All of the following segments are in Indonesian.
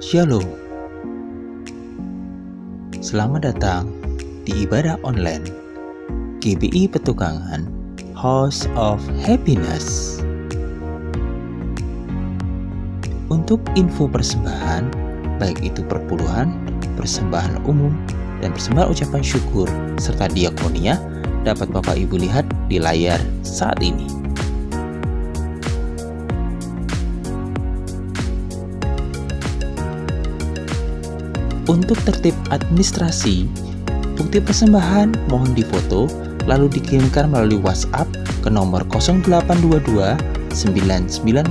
Shalom. Selamat datang di ibadah online GBI Petukangan House of Happiness. Untuk info persembahan, baik itu perpuluhan, persembahan umum, dan persembahan ucapan syukur serta diakonia, dapat Bapak Ibu lihat di layar saat ini. Untuk tertib administrasi, bukti persembahan mohon difoto lalu dikirimkan melalui WhatsApp ke nomor 0822 9900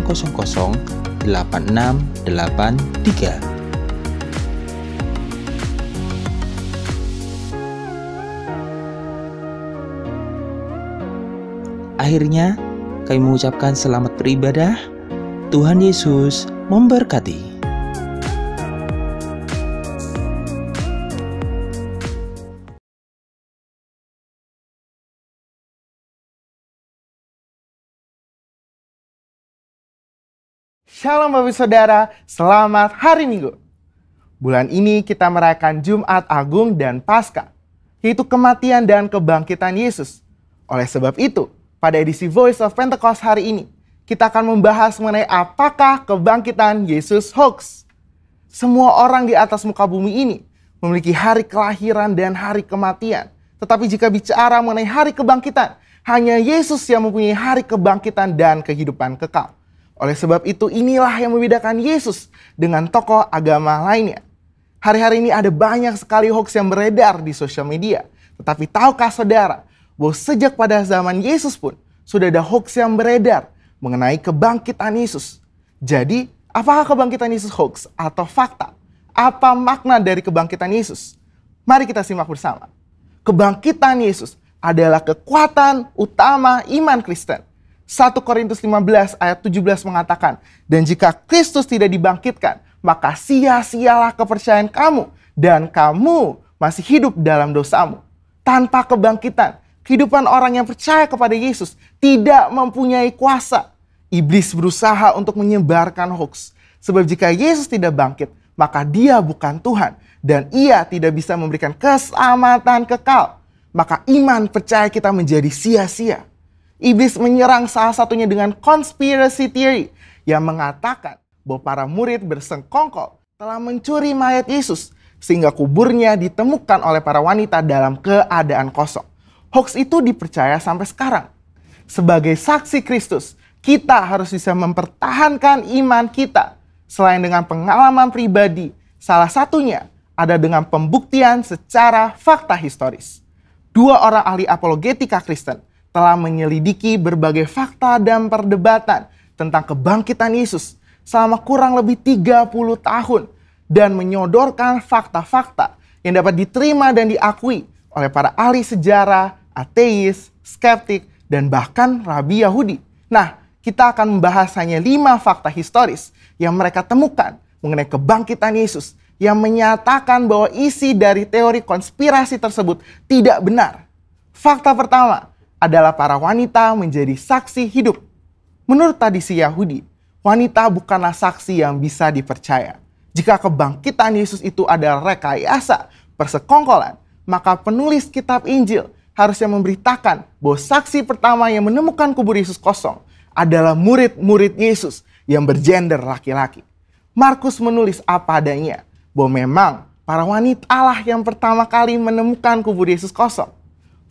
8683. Akhirnya, kami mengucapkan selamat beribadah. Tuhan Yesus memberkati. Shalom Bapak Saudara, selamat hari Minggu. Bulan ini kita merayakan Jumat Agung dan Paskah, yaitu kematian dan kebangkitan Yesus. Oleh sebab itu, pada edisi Voice of Pentecost hari ini, kita akan membahas mengenai apakah kebangkitan Yesus hoax. Semua orang di atas muka bumi ini memiliki hari kelahiran dan hari kematian. Tetapi jika bicara mengenai hari kebangkitan, hanya Yesus yang mempunyai hari kebangkitan dan kehidupan kekal. Oleh sebab itu, inilah yang membedakan Yesus dengan tokoh agama lainnya. Hari-hari ini ada banyak sekali hoax yang beredar di sosial media. Tetapi tahukah saudara, bahwa sejak pada zaman Yesus pun sudah ada hoax yang beredar mengenai kebangkitan Yesus. Jadi, apakah kebangkitan Yesus hoax atau fakta? Apa makna dari kebangkitan Yesus? Mari kita simak bersama. Kebangkitan Yesus adalah kekuatan utama iman Kristen. 1 Korintus 15 ayat 17 mengatakan, dan jika Kristus tidak dibangkitkan, maka sia-sialah kepercayaan kamu, dan kamu masih hidup dalam dosamu. Tanpa kebangkitan, kehidupan orang yang percaya kepada Yesus tidak mempunyai kuasa. Iblis berusaha untuk menyebarkan hoax. Sebab jika Yesus tidak bangkit, maka dia bukan Tuhan, dan ia tidak bisa memberikan keselamatan kekal. Maka iman percaya kita menjadi sia-sia. Iblis menyerang salah satunya dengan conspiracy theory yang mengatakan bahwa para murid bersengkongkol telah mencuri mayat Yesus sehingga kuburnya ditemukan oleh para wanita dalam keadaan kosong. Hoax itu dipercaya sampai sekarang. Sebagai saksi Kristus, kita harus bisa mempertahankan iman kita. Selain dengan pengalaman pribadi, salah satunya ada dengan pembuktian secara fakta historis. Dua orang ahli apologetika Kristen telah menyelidiki berbagai fakta dan perdebatan tentang kebangkitan Yesus selama kurang lebih 30 tahun dan menyodorkan fakta-fakta yang dapat diterima dan diakui oleh para ahli sejarah, ateis, skeptik, dan bahkan rabi Yahudi. Nah, kita akan membahas hanya 5 fakta historis yang mereka temukan mengenai kebangkitan Yesus yang menyatakan bahwa isi dari teori konspirasi tersebut tidak benar. Fakta pertama adalah para wanita menjadi saksi hidup. Menurut tradisi Yahudi, wanita bukanlah saksi yang bisa dipercaya. Jika kebangkitan Yesus itu adalah rekayasa, persekongkolan, maka penulis kitab Injil harusnya memberitakan bahwa saksi pertama yang menemukan kubur Yesus kosong adalah murid-murid Yesus yang bergender laki-laki. Markus menulis apa adanya, bahwa memang para wanita lah yang pertama kali menemukan kubur Yesus kosong.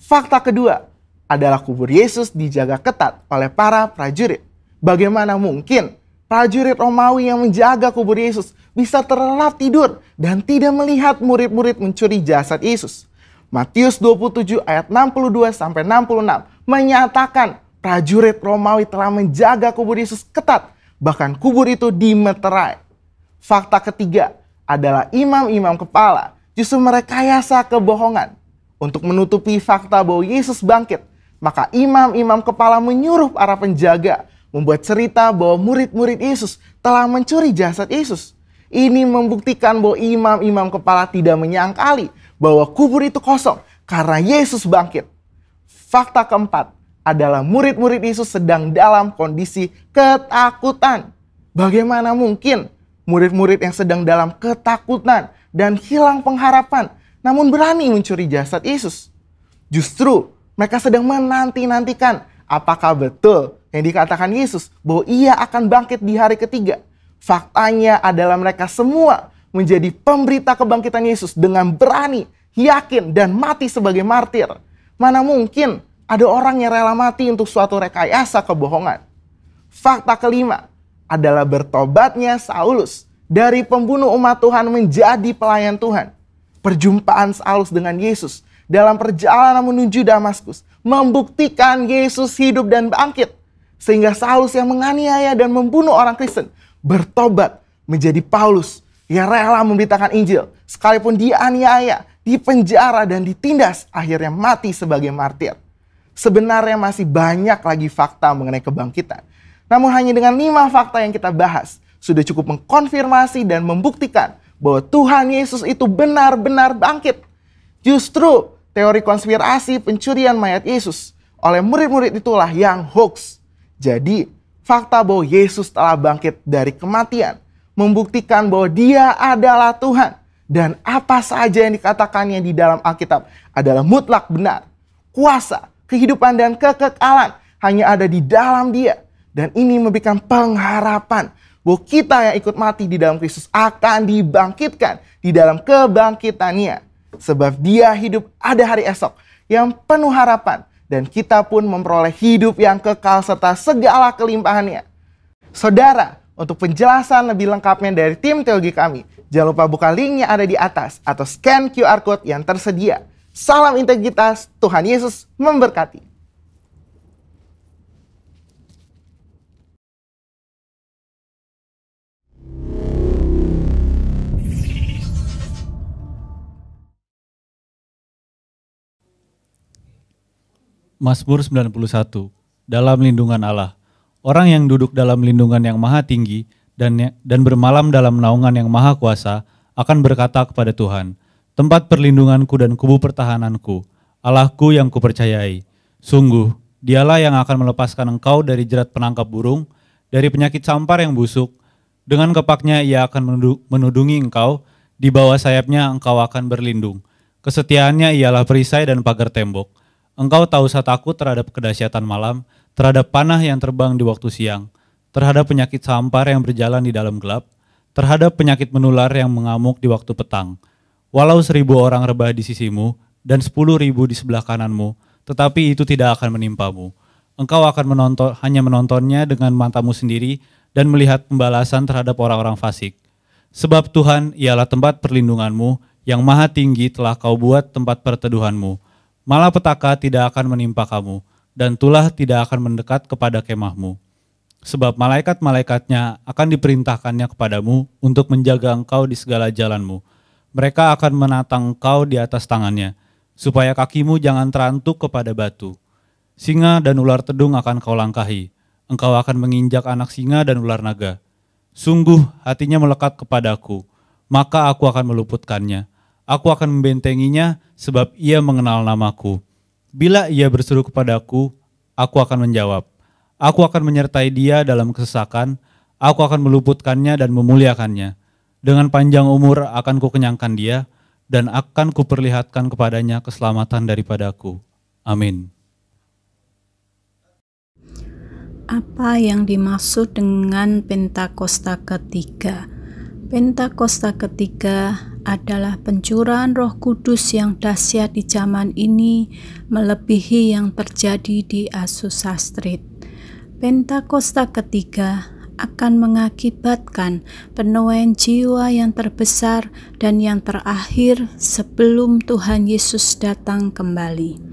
Fakta kedua adalah kubur Yesus dijaga ketat oleh para prajurit. Bagaimana mungkin prajurit Romawi yang menjaga kubur Yesus bisa terlelap tidur dan tidak melihat murid-murid mencuri jasad Yesus? Matius 27 ayat 62-66 menyatakan prajurit Romawi telah menjaga kubur Yesus ketat, bahkan kubur itu dimeterai. Fakta ketiga adalah imam-imam kepala justru merekayasa kebohongan. Untuk menutupi fakta bahwa Yesus bangkit, maka imam-imam kepala menyuruh para penjaga membuat cerita bahwa murid-murid Yesus telah mencuri jasad Yesus. Ini membuktikan bahwa imam-imam kepala tidak menyangkali bahwa kubur itu kosong karena Yesus bangkit. Fakta keempat adalah murid-murid Yesus sedang dalam kondisi ketakutan. Bagaimana mungkin Murid-murid yang sedang dalam ketakutan dan hilang pengharapan, namun berani mencuri jasad Yesus. Justru mereka sedang menanti-nantikan apakah betul yang dikatakan Yesus bahwa ia akan bangkit di hari ketiga. Faktanya adalah mereka semua menjadi pemberita kebangkitan Yesus dengan berani, yakin, dan mati sebagai martir. Mana mungkin ada orang yang rela mati untuk suatu rekayasa kebohongan. Fakta kelima adalah bertobatnya Saulus dari pembunuh umat Tuhan menjadi pelayan Tuhan. Perjumpaan Saulus dengan Yesus dalam perjalanan menuju Damaskus membuktikan Yesus hidup dan bangkit. Sehingga Saulus yang menganiaya dan membunuh orang Kristen bertobat menjadi Paulus yang rela memberitakan Injil. Sekalipun dianiaya, dipenjara, dan ditindas, akhirnya mati sebagai martir. Sebenarnya masih banyak lagi fakta mengenai kebangkitan. Namun hanya dengan 5 fakta yang kita bahas, sudah cukup mengkonfirmasi dan membuktikan bahwa Tuhan Yesus itu benar-benar bangkit. Justru teori konspirasi pencurian mayat Yesus oleh murid-murid itulah yang hoax. Jadi, fakta bahwa Yesus telah bangkit dari kematian membuktikan bahwa Dia adalah Tuhan. Dan apa saja yang dikatakannya di dalam Alkitab adalah mutlak benar. Kuasa, kehidupan, dan kekekalan hanya ada di dalam Dia. Dan ini memberikan pengharapan bahwa kita yang ikut mati di dalam Kristus akan dibangkitkan di dalam kebangkitannya. Sebab Dia hidup ada hari esok yang penuh harapan. Dan kita pun memperoleh hidup yang kekal serta segala kelimpahannya. Saudara, untuk penjelasan lebih lengkapnya dari tim teologi kami, jangan lupa buka linknya ada di atas atau scan QR Code yang tersedia. Salam integritas, Tuhan Yesus memberkati. Mazmur 91. Dalam lindungan Allah. Orang yang duduk dalam lindungan yang maha tinggi dan bermalam dalam naungan yang maha kuasa akan berkata kepada Tuhan, tempat perlindunganku dan kubu pertahananku, Allahku yang kupercayai. Sungguh, Dialah yang akan melepaskan engkau dari jerat penangkap burung, dari penyakit sampar yang busuk. Dengan kepaknya ia akan menudungi engkau, di bawah sayapnya engkau akan berlindung. Kesetiaannya ialah perisai dan pagar tembok. Engkau tak usah takut terhadap kedahsyatan malam, terhadap panah yang terbang di waktu siang, terhadap penyakit sampar yang berjalan di dalam gelap, terhadap penyakit menular yang mengamuk di waktu petang. Walau 1.000 orang rebah di sisimu dan 10.000 di sebelah kananmu, tetapi itu tidak akan menimpamu. Engkau akan hanya menontonnya dengan matamu sendiri dan melihat pembalasan terhadap orang-orang fasik. Sebab Tuhan ialah tempat perlindunganmu, yang maha tinggi telah kau buat tempat perteduhanmu. Malapetaka tidak akan menimpa kamu, dan tulah tidak akan mendekat kepada kemahmu. Sebab malaikat-malaikatnya akan diperintahkannya kepadamu untuk menjaga engkau di segala jalanmu. Mereka akan menatang engkau di atas tangannya, supaya kakimu jangan terantuk kepada batu. Singa dan ular tedung akan kau langkahi. Engkau akan menginjak anak singa dan ular naga. Sungguh hatinya melekat kepadaku, maka aku akan meluputkannya. Aku akan membentenginya sebab ia mengenal namaku. Bila ia berseru kepadaku, aku akan menjawab. Aku akan menyertai dia dalam kesesakan, aku akan meluputkannya dan memuliakannya. Dengan panjang umur akan kukenyangkan dia, dan akan kuperlihatkan kepadanya keselamatan daripadaku. Amin. Apa yang dimaksud dengan Pentakosta ketiga? Pentakosta ketiga adalah pencurahan Roh Kudus yang dahsyat di zaman ini, melebihi yang terjadi di Azusa Street. Pentakosta ketiga akan mengakibatkan penuaian jiwa yang terbesar dan yang terakhir sebelum Tuhan Yesus datang kembali.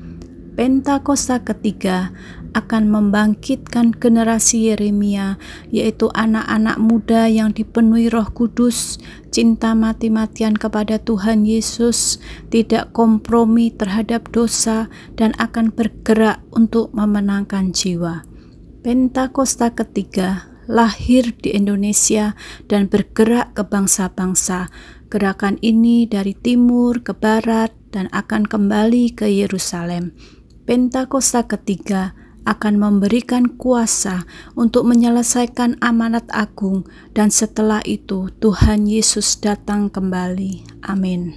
Pentakosta ketiga akan membangkitkan generasi Yeremia, yaitu anak-anak muda yang dipenuhi Roh Kudus, cinta mati-matian kepada Tuhan Yesus, tidak kompromi terhadap dosa, dan akan bergerak untuk memenangkan jiwa. Pentakosta ketiga lahir di Indonesia dan bergerak ke bangsa-bangsa. Gerakan ini dari timur ke barat dan akan kembali ke Yerusalem. Pentakosta ketiga akan memberikan kuasa untuk menyelesaikan amanat agung, dan setelah itu Tuhan Yesus datang kembali. Amin.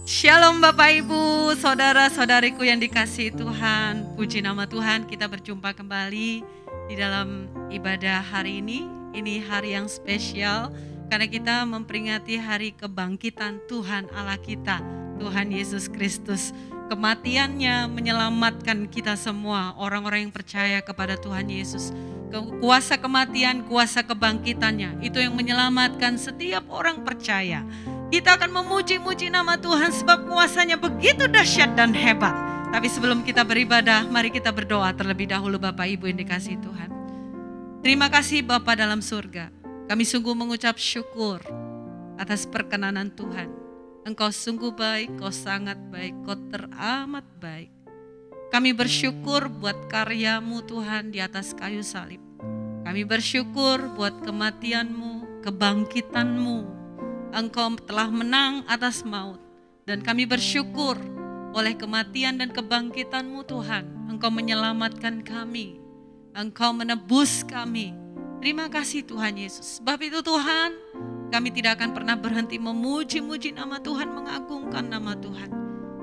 Shalom Bapak Ibu, saudara-saudariku yang dikasihi Tuhan. Puji nama Tuhan, kita berjumpa kembali di dalam ibadah hari ini. Ini hari yang spesial karena kita memperingati hari kebangkitan Tuhan Allah kita, Tuhan Yesus Kristus. Kematiannya menyelamatkan kita semua, orang-orang yang percaya kepada Tuhan Yesus. Kuasa kematian, kuasa kebangkitannya, itu yang menyelamatkan setiap orang percaya. Kita akan memuji-muji nama Tuhan sebab kuasanya begitu dahsyat dan hebat. Tapi sebelum kita beribadah, mari kita berdoa terlebih dahulu Bapak Ibu yang dikasihi Tuhan. Terima kasih Bapa dalam surga. Kami sungguh mengucap syukur atas perkenanan Tuhan. Engkau sungguh baik, Kau sangat baik, Kau teramat baik. Kami bersyukur buat karya-Mu Tuhan di atas kayu salib. Kami bersyukur buat kematian-Mu, kebangkitan-Mu. Engkau telah menang atas maut. Dan kami bersyukur oleh kematian dan kebangkitan-Mu Tuhan. Engkau menyelamatkan kami. Engkau menebus kami. Terima kasih Tuhan Yesus. Sebab itu Tuhan, kami tidak akan pernah berhenti memuji-muji nama Tuhan, mengagungkan nama Tuhan.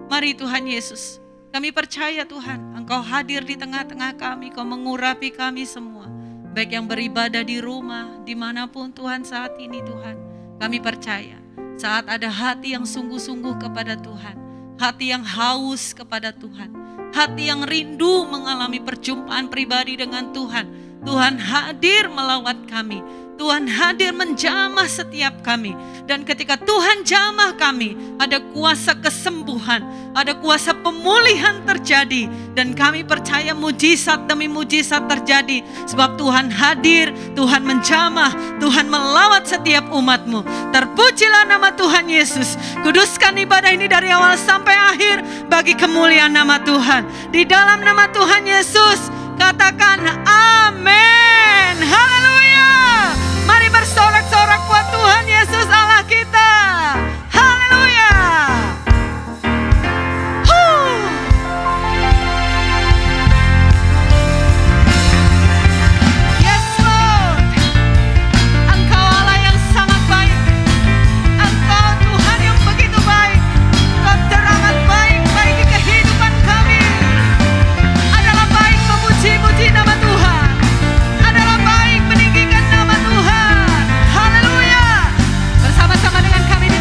Mari Tuhan Yesus, kami percaya Tuhan, Engkau hadir di tengah-tengah kami, Kau mengurapi kami semua. Baik yang beribadah di rumah, dimanapun Tuhan saat ini Tuhan. Kami percaya, saat ada hati yang sungguh-sungguh kepada Tuhan, hati yang haus kepada Tuhan, hati yang rindu mengalami perjumpaan pribadi dengan Tuhan, Tuhan hadir melawat kami. Tuhan hadir menjamah setiap kami. Dan ketika Tuhan jamah kami, ada kuasa kesembuhan, ada kuasa pemulihan terjadi. Dan kami percaya mujizat demi mujizat terjadi. Sebab Tuhan hadir, Tuhan menjamah, Tuhan melawat setiap umat-Mu. Terpujilah nama Tuhan Yesus. Kuduskan ibadah ini dari awal sampai akhir bagi kemuliaan nama Tuhan. Di dalam nama Tuhan Yesus, katakan amin. Haleluya. Mari bersorak-sorak buat Tuhan Yesus Allah kita. Haleluya. Yes Lord. Engkau Allah yang sangat baik. Engkau Tuhan yang begitu baik. Engkau teramat baik bagi kehidupan kami. Adalah baik memuji-muji nama Tuhan. Adalah baik meninggikan nama Tuhan. Haleluya. Bersama-sama dengan kami di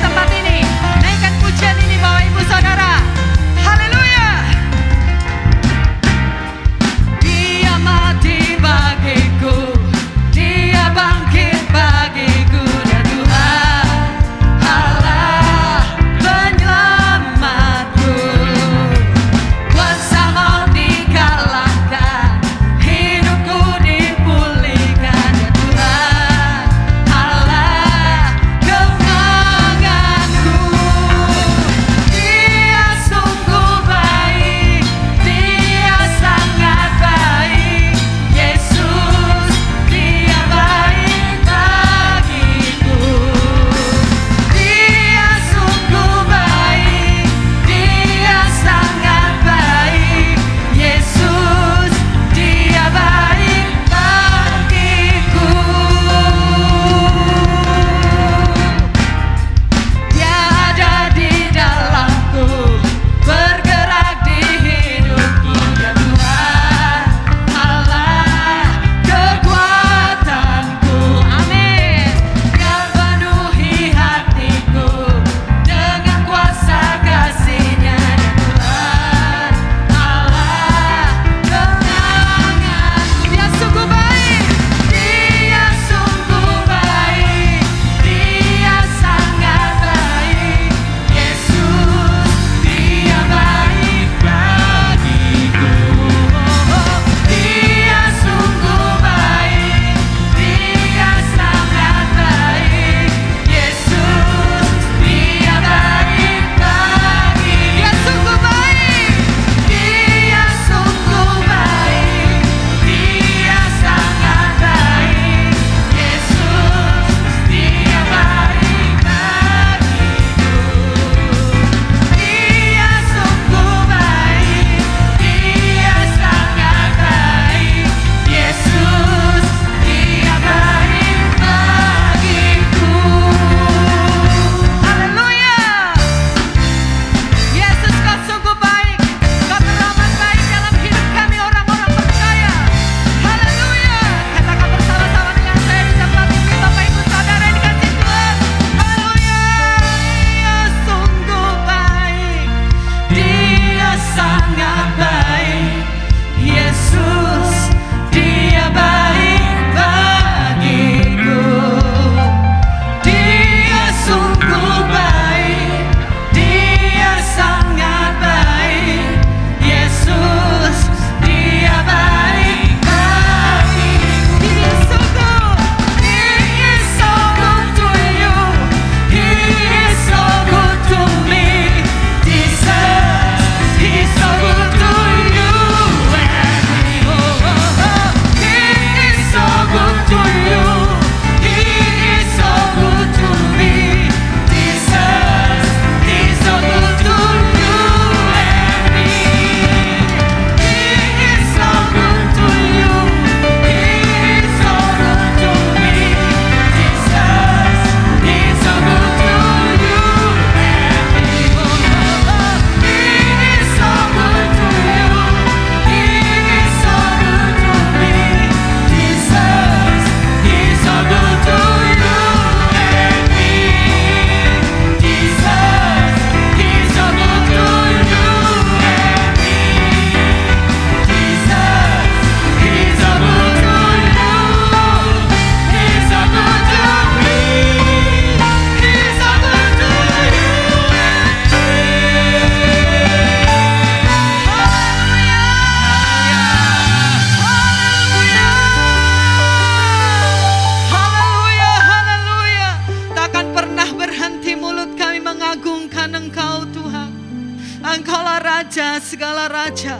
segala raja,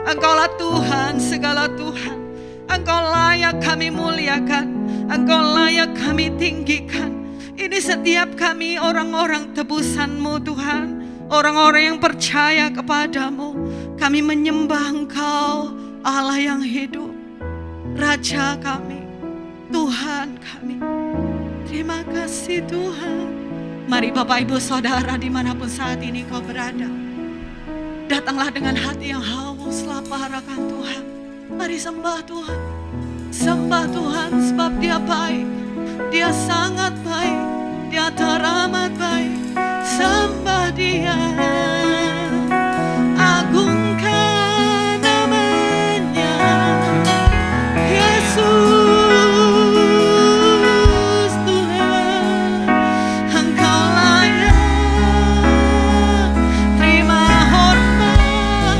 Engkaulah Tuhan segala Tuhan. Engkau layak kami muliakan, Engkau layak kami tinggikan. Ini setiap kami orang-orang tebusan-Mu Tuhan, orang-orang yang percaya kepadamu. Kami menyembah Engkau, Allah yang hidup, Raja kami, Tuhan kami. Terima kasih Tuhan. Mari Bapak Ibu Saudara dimanapun saat ini kau berada, datanglah dengan hati yang haus lapar akan Tuhan. Mari sembah Tuhan. Sembah Tuhan sebab Dia baik. Dia sangat baik. Dia teramat baik. Sembah Dia. Agungkan namanya Yesus. Engkau layak terima pengakuan.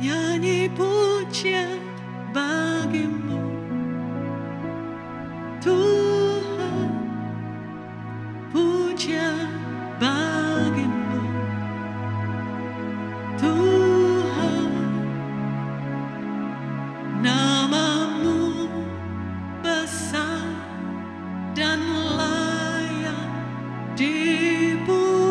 Nyanyi pujian bagimu Tuhan, pujian bagimu Tuhan, namamu besar dan layak dipuji.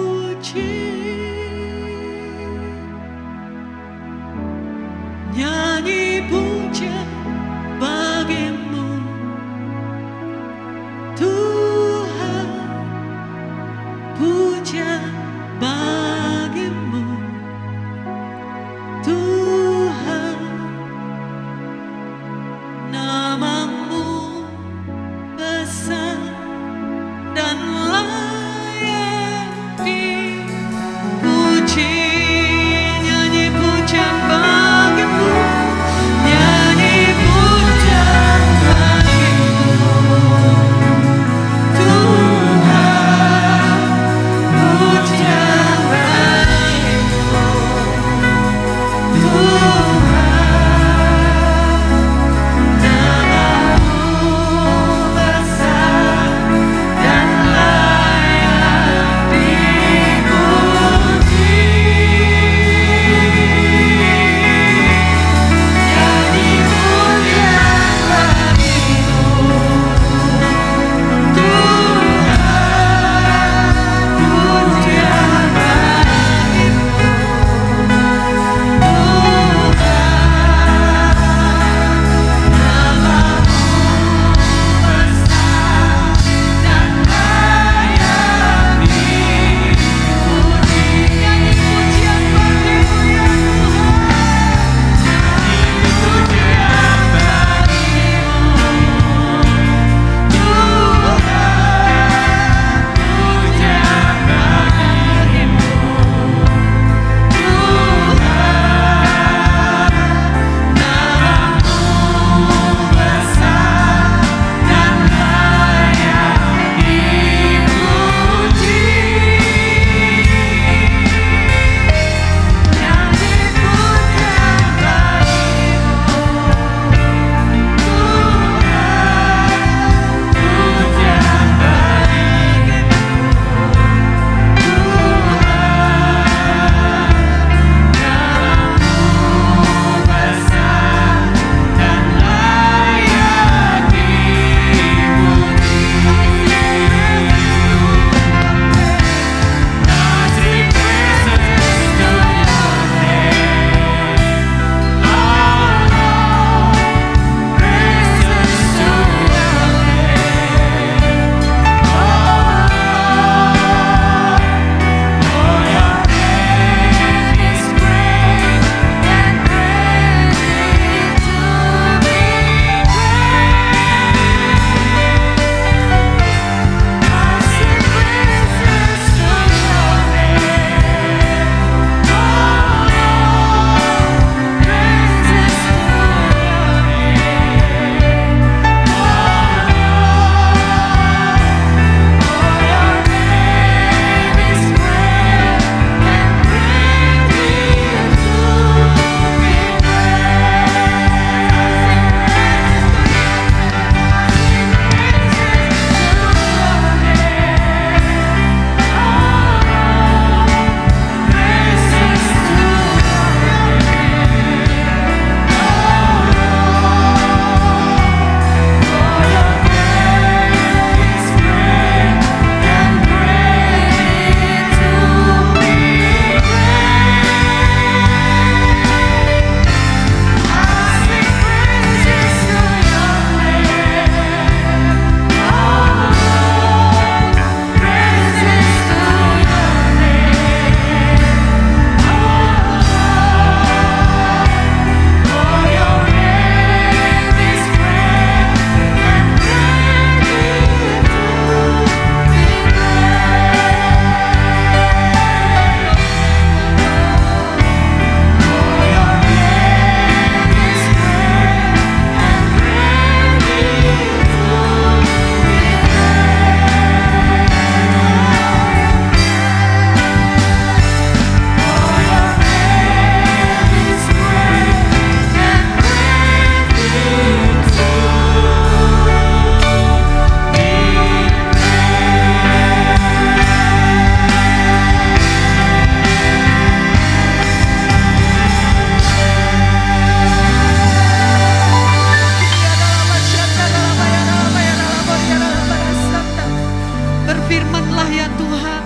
Berfirmanlah ya Tuhan,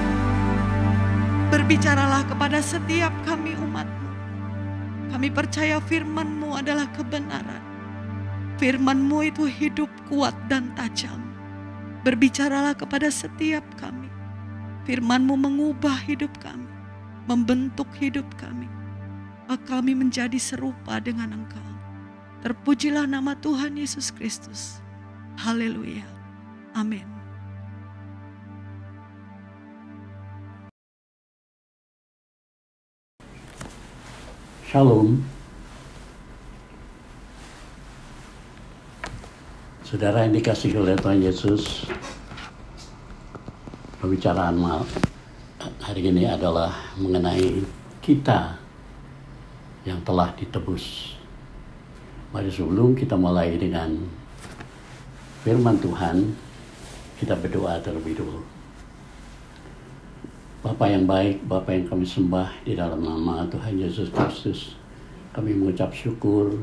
berbicaralah kepada setiap kami umat-Mu. Kami percaya firman-Mu adalah kebenaran. Firman-Mu itu hidup, kuat dan tajam. Berbicaralah kepada setiap kami. Firman-Mu mengubah hidup kami, membentuk hidup kami. Maka kami menjadi serupa dengan Engkau. Terpujilah nama Tuhan Yesus Kristus. Haleluya. Amin. Shalom. Saudara yang dikasihi oleh Tuhan Yesus, pembicaraan hari ini adalah mengenai kita yang telah ditebus. Mari sebelum kita mulai dengan firman Tuhan, kita berdoa terlebih dulu. Bapa yang baik, Bapa yang kami sembah di dalam nama Tuhan Yesus Kristus, kami mengucap syukur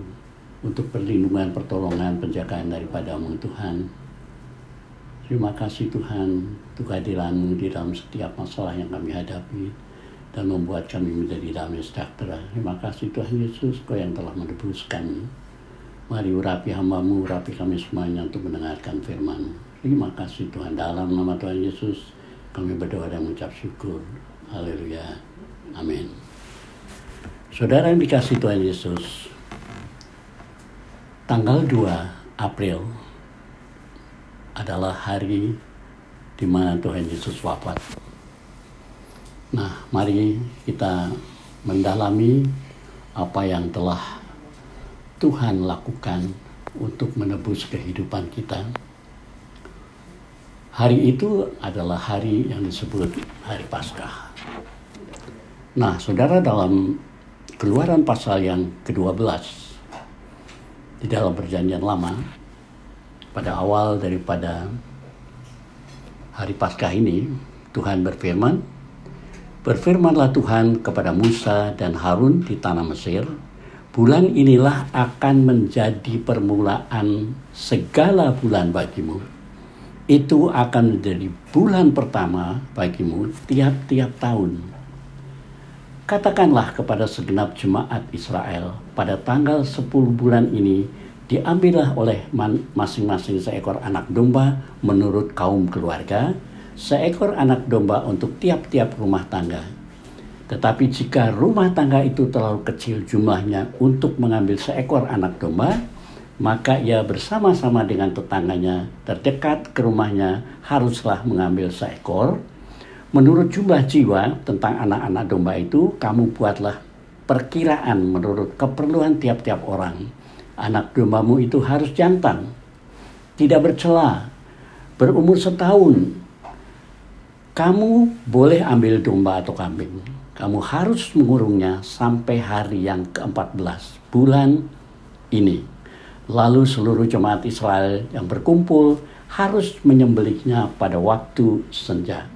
untuk perlindungan, pertolongan, penjagaan daripada-Mu Tuhan. Terima kasih Tuhan untuk kehadiran-Mu di dalam setiap masalah yang kami hadapi dan membuat kami menjadi damai sejahtera. Terima kasih Tuhan Yesus, Kau yang telah menebus kami. Mari urapi hamba-Mu, urapi kami semuanya untuk mendengarkan firman-Mu. Terima kasih Tuhan, dalam nama Tuhan Yesus kami berdoa dan mengucap syukur. Haleluya. Amin. Saudara yang dikasihi Tuhan Yesus, tanggal 2 April adalah hari di mana Tuhan Yesus wafat. Nah, mari kita mendalami apa yang telah Tuhan lakukan untuk menebus kehidupan kita. Hari itu adalah hari yang disebut Hari Paskah. Nah, saudara, dalam Keluaran pasal yang ke-12 di dalam Perjanjian Lama, pada awal daripada Hari Paskah ini, Tuhan berfirman, "Berfirmanlah Tuhan kepada Musa dan Harun di tanah Mesir, bulan inilah akan menjadi permulaan segala bulan bagimu. Itu akan menjadi bulan pertama bagimu tiap-tiap tahun. Katakanlah kepada segenap jemaat Israel, pada tanggal 10 bulan ini diambillah oleh masing-masing seekor anak domba menurut kaum keluarga, seekor anak domba untuk tiap-tiap rumah tangga. Tetapi jika rumah tangga itu terlalu kecil jumlahnya untuk mengambil seekor anak domba, maka ia bersama-sama dengan tetangganya terdekat ke rumahnya haruslah mengambil seekor. Menurut jumlah jiwa tentang anak-anak domba itu, kamu buatlah perkiraan menurut keperluan tiap-tiap orang. Anak dombamu itu harus jantan, tidak bercela, berumur setahun. Kamu boleh ambil domba atau kambing. Kamu harus mengurungnya sampai hari yang ke-14 bulan ini. Lalu seluruh jemaat Israel yang berkumpul harus menyembelihnya pada waktu senja.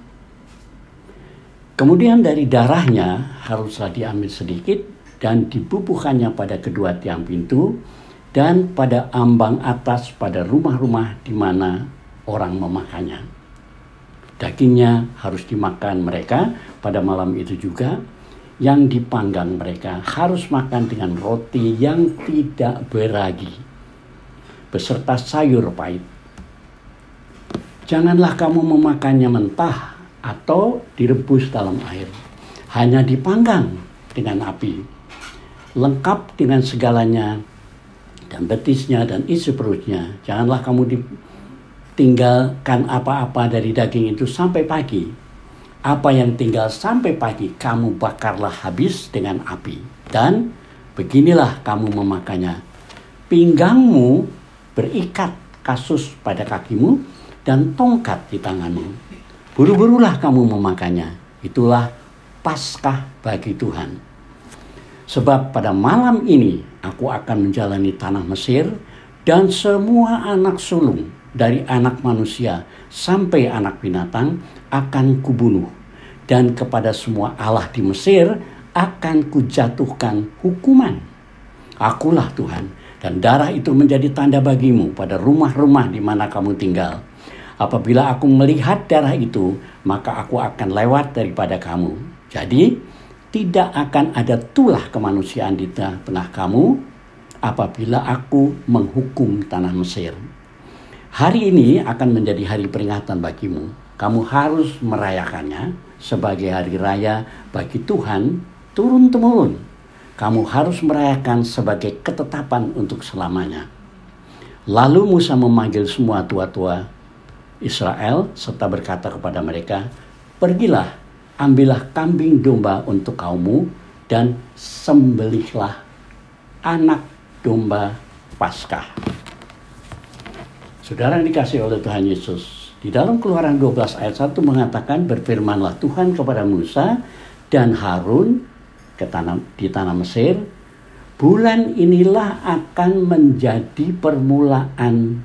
Kemudian dari darahnya haruslah diambil sedikit dan dibubuhkannya pada kedua tiang pintu dan pada ambang atas pada rumah-rumah di mana orang memakannya. Dagingnya harus dimakan mereka pada malam itu juga. Yang dipanggang mereka harus makan dengan roti yang tidak beragi, beserta sayur pahit. Janganlah kamu memakannya mentah atau direbus dalam air. Hanya dipanggang dengan api, lengkap dengan segalanya, dan betisnya dan isi perutnya. Janganlah kamu tinggalkan apa-apa dari daging itu sampai pagi. Apa yang tinggal sampai pagi kamu bakarlah habis dengan api. Dan beginilah kamu memakannya. Pinggangmu berikat kasus pada kakimu dan tongkat di tanganmu. Buru-burulah kamu memakannya. Itulah Paskah bagi Tuhan. Sebab pada malam ini aku akan menjalani tanah Mesir dan semua anak sulung dari anak manusia sampai anak binatang akan kubunuh, dan kepada semua Allah di Mesir akan kujatuhkan hukuman. Akulah Tuhan, dan darah itu menjadi tanda bagimu pada rumah-rumah di mana kamu tinggal. Apabila aku melihat darah itu, maka aku akan lewat daripada kamu. Jadi, tidak akan ada tulah kemanusiaan di tengah kamu apabila aku menghukum tanah Mesir. Hari ini akan menjadi hari peringatan bagimu. Kamu harus merayakannya sebagai hari raya bagi Tuhan turun-temurun. Kamu harus merayakan sebagai ketetapan untuk selamanya. Lalu Musa memanggil semua tua-tua Israel serta berkata kepada mereka, pergilah, ambillah kambing domba untuk kaummu dan sembelihlah anak domba Paskah. Saudara yang dikasihi oleh Tuhan Yesus, di dalam Keluaran 12 ayat 1 mengatakan, berfirmanlah Tuhan kepada Musa dan Harun di tanah Mesir, bulan inilah akan menjadi permulaan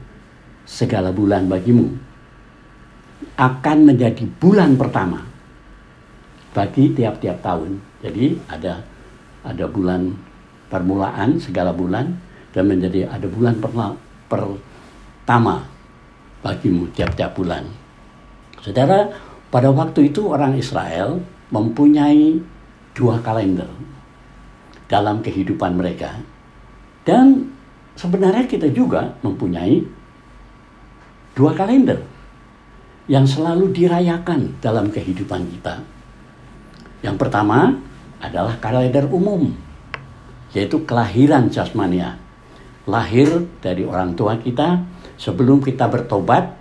segala bulan bagimu. Akan menjadi bulan pertama bagi tiap-tiap tahun. Jadi ada bulan permulaan segala bulan dan menjadi ada bulan pertama bagimu tiap-tiap bulan. Saudara, pada waktu itu orang Israel mempunyai 2 kalender dalam kehidupan mereka. Dan sebenarnya kita juga mempunyai 2 kalender yang selalu dirayakan dalam kehidupan kita. Yang pertama adalah kalender umum, yaitu kelahiran jasmania. Lahir dari orang tua kita sebelum kita bertobat,